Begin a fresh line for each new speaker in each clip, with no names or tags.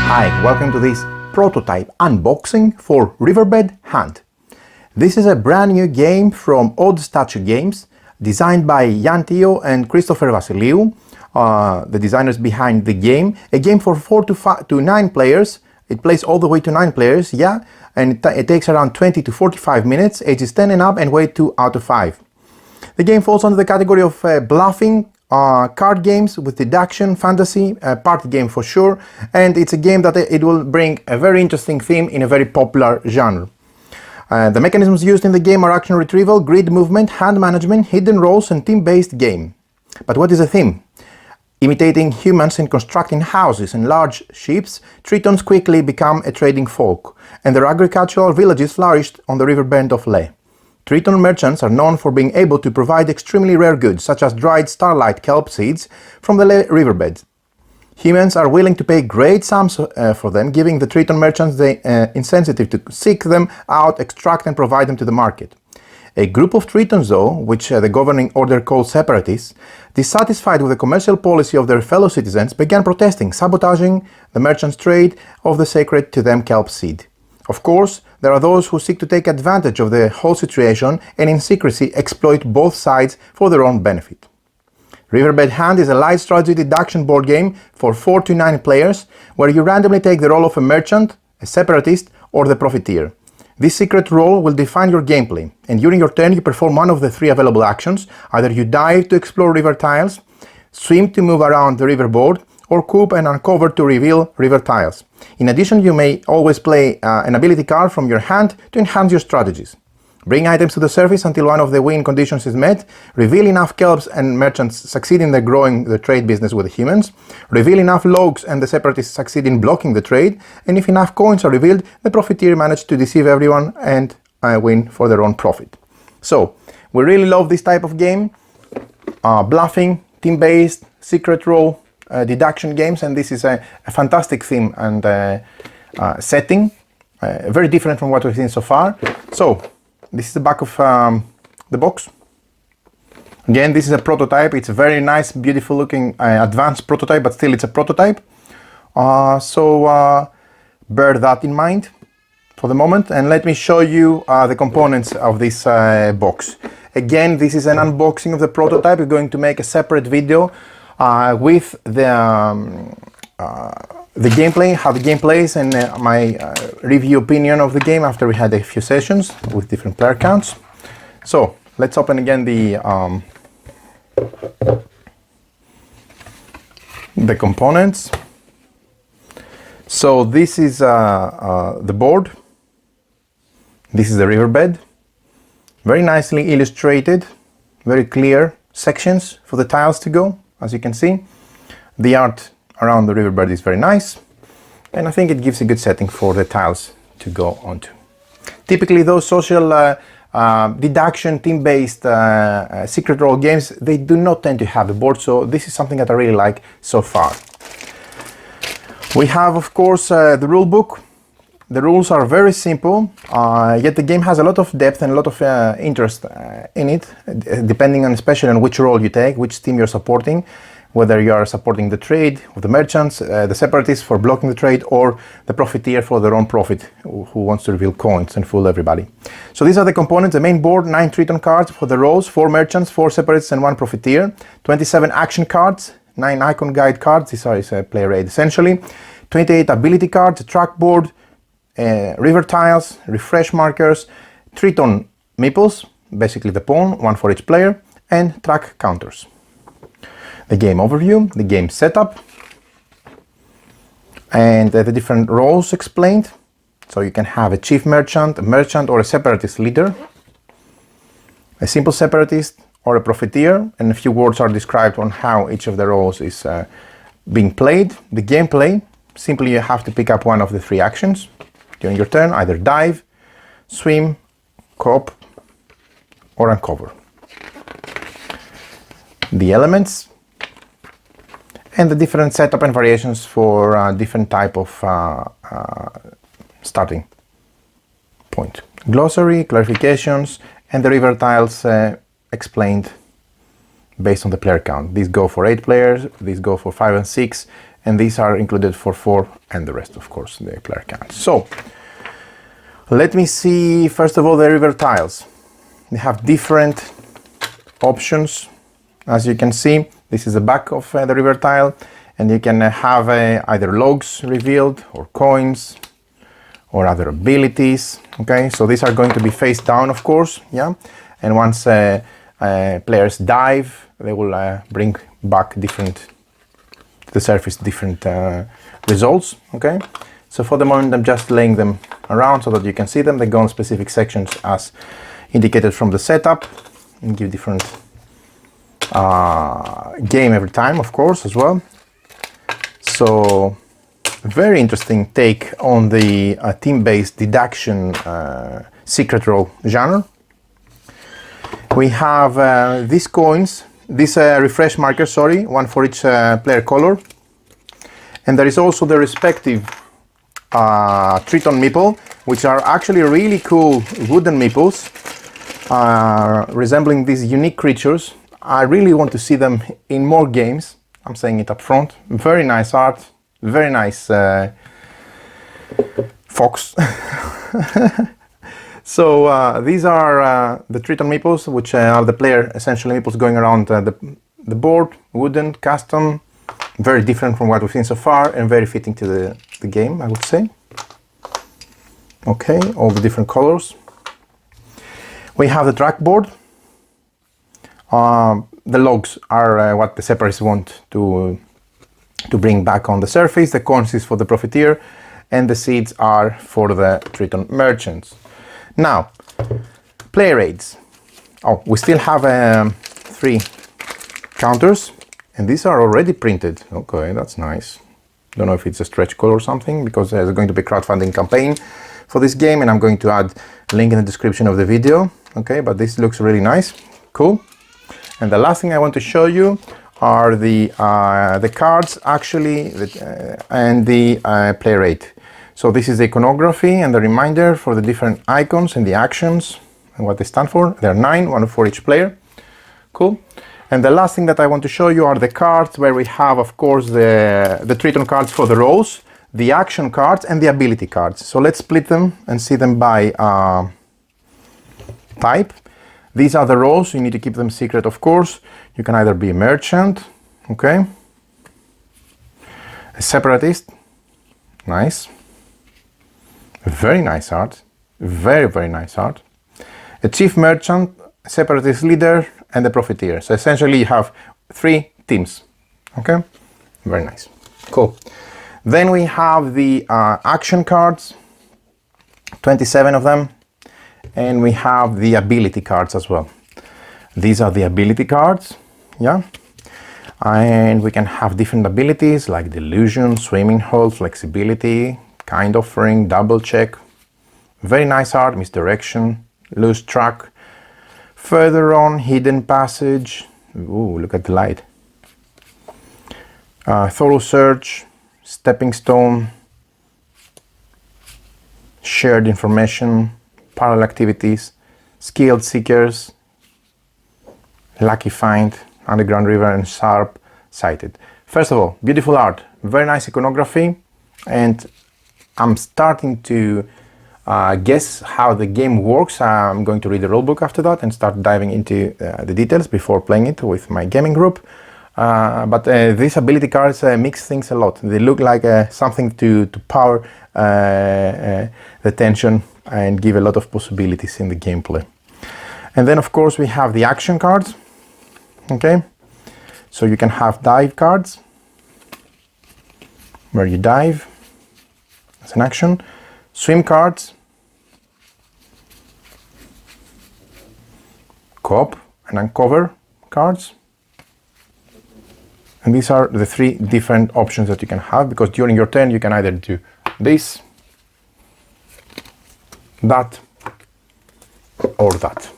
Hi, welcome to this prototype unboxing for Riverbed Hunt. This is a brand new game from Odd Statue Games, designed by Jan Theo and Christopher Vasiliou, the designers behind the game. A game for 4 to 9 players. It plays all the way to 9 players, yeah, and it takes around 20 to 45 minutes, ages 10 and up, and weight 2 out of 5. The game falls under the category of bluffing, card games with deduction, fantasy, party game for sure, and it's a game that it will bring a very interesting theme in a very popular genre. The mechanisms used in the game are action retrieval, grid movement, hand management, hidden roles, and team-based game. But what is the theme? Imitating humans in constructing houses and large ships, Tritons quickly become a trading folk, and their agricultural villages flourished on the riverbed of Le. Triton merchants are known for being able to provide extremely rare goods, such as dried starlight kelp seeds from the Le riverbed. Humans are willing to pay great sums for them, giving the Triton merchants the incentive to seek them out, extract and provide them to the market. A group of Tritons, though, which the governing order calls separatists, dissatisfied with the commercial policy of their fellow citizens, began protesting, sabotaging the merchants' trade of the sacred to them kelp seed. Of course, there are those who seek to take advantage of the whole situation and in secrecy exploit both sides for their own benefit. Riverbed Hunt is a light strategy deduction board game for 4 to 9 players, where you randomly take the role of a merchant, a separatist, or the profiteer. This secret role will define your gameplay, and during your turn you perform one of the 3 available actions. Either you dive to explore river tiles, swim to move around the riverboard, or coop and uncover to reveal river tiles. In addition, you may always play an ability card from your hand to enhance your strategies. Bring items to the surface until one of the win conditions is met, reveal enough kelps and merchants succeed in growing the trade business with the humans, reveal enough logs and the separatists succeed in blocking the trade, and if enough coins are revealed, the profiteer managed to deceive everyone and win for their own profit. So, we really love this type of game, bluffing, team-based, secret role, deduction games, and this is a fantastic theme and setting, very different from what we've seen so far. So, this is the back of the box. Again, this is a prototype. It's a very nice, beautiful looking advanced prototype, but still it's a prototype. So bear that in mind for the moment, and let me show you the components of this box. Again, this is an unboxing of the prototype. We're going to make a separate video with the gameplay, how the game plays, and my review opinion of the game after we had a few sessions with different player counts. So let's open again the components. So this is the board. This is the riverbed. Very nicely illustrated, very clear sections for the tiles to go, as you can see. The art around the riverbed is very nice, and I think it gives a good setting for the tiles to go onto. Typically those social deduction, team-based secret role games, they do not tend to have a board, so this is something that I really like so far. We have, of course, the rule book. The rules are very simple, yet the game has a lot of depth and a lot of interest in it, depending on especially on which role you take, which team you're supporting, whether you are supporting the trade with the merchants, the separatists for blocking the trade, or the profiteer for their own profit, who wants to reveal coins and fool everybody. So these are the components. The main board, 9 Triton cards for the roles, 4 merchants, 4 separatists, and 1 profiteer. 27 action cards, 9 icon guide cards, this is a player aid essentially. 28 ability cards, a track board, river tiles, refresh markers, Triton meeples, basically the pawn, 1 for each player, and track counters. The game overview, the game setup, and the different roles explained. So you can have a chief merchant, or a separatist leader, a simple separatist, or a profiteer, and a few words are described on how each of the roles is being played. The gameplay, simply you have to pick up one of the 3 actions during your turn, either dive, swim, coop, or uncover. The elements, and the different setup and variations for different type of starting point. Glossary, clarifications, and the river tiles explained based on the player count. These go for 8 players, these go for 5 and 6, and these are included for 4, and the rest, of course, the player can't. So let me see, first of all, the river tiles. They have different options. As you can see, this is the back of the river tile, and you can have either logs revealed, or coins, or other abilities. Okay, so these are going to be face down, of course, yeah. And once players dive, they will bring back to the surface different results. Okay, so for the moment I'm just laying them around so that you can see them. They go on specific sections as indicated from the setup, and give different game every time, of course, as well. So very interesting take on the team-based deduction secret row genre. We have these coins, these refresh markers, sorry, one for each player color. And there is also the respective Triton meeple, which are actually really cool wooden meeples, resembling these unique creatures. I really want to see them in more games. I'm saying it up front. Very nice art, very nice fox. So these are the Triton meeples, which are the player essentially meeples going around the board, wooden, custom, very different from what we've seen so far, and very fitting to the game, I would say. Okay, all the different colors. We have the trackboard. The logs are what the separatists want to bring back on the surface. The coins is for the profiteer, and the seeds are for the Triton merchants. Now, player aids. Oh, we still have 3 counters, and these are already printed. Okay, that's nice. Don't know if it's a stretch goal or something, because there's going to be a crowdfunding campaign for this game, and I'm going to add a link in the description of the video. Okay, but this looks really nice. Cool. And the last thing I want to show you are the cards, actually, and the player aid. So this is the iconography and the reminder for the different icons and the actions and what they stand for. There are 9, 1 for each player. Cool. And the last thing that I want to show you are the cards, where we have, of course, the Triton cards for the roles, the action cards, and the ability cards. So let's split them and see them by type. These are the roles. You need to keep them secret, of course. You can either be a merchant, okay, a separatist, nice, very nice art, very, very nice art, a chief merchant, a separatist leader, and a profiteer. So essentially you have 3 teams, okay, very nice, cool. Then we have the action cards, 27 of them, and we have the ability cards as well. These are the ability cards, yeah, and we can have different abilities like delusion, swimming hole, flexibility, kind offering, double check, very nice art, misdirection, lose track, further on, hidden passage, ooh, look at the light, thorough search, stepping stone, shared information, parallel activities, skilled seekers, lucky find, underground river, and sharp sighted. First of all, beautiful art, very nice iconography, and I'm starting to guess how the game works. I'm going to read the rulebook after that and start diving into the details before playing it with my gaming group. But these ability cards mix things a lot. They look like something to power the tension and give a lot of possibilities in the gameplay. And then, of course, we have the action cards. Okay, so you can have dive cards, where you dive as an action, swim cards, co-op and uncover cards. And these are the 3 different options that you can have, because during your turn you can either do this, that, or that.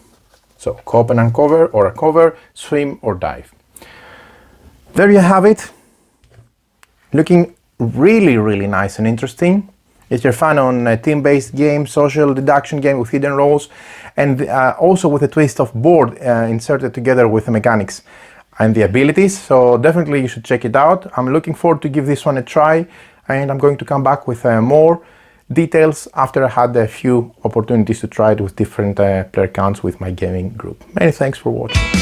So co-op and uncover, or a cover, swim or dive. There you have it. Looking really, really nice and interesting. If you're a fan on a team-based game, social deduction game with hidden roles, and also with a twist of board inserted together with the mechanics, and the abilities, so definitely you should check it out. I'm looking forward to give this one a try, and I'm going to come back with more details after I had a few opportunities to try it with different player counts with my gaming group. Many thanks for watching.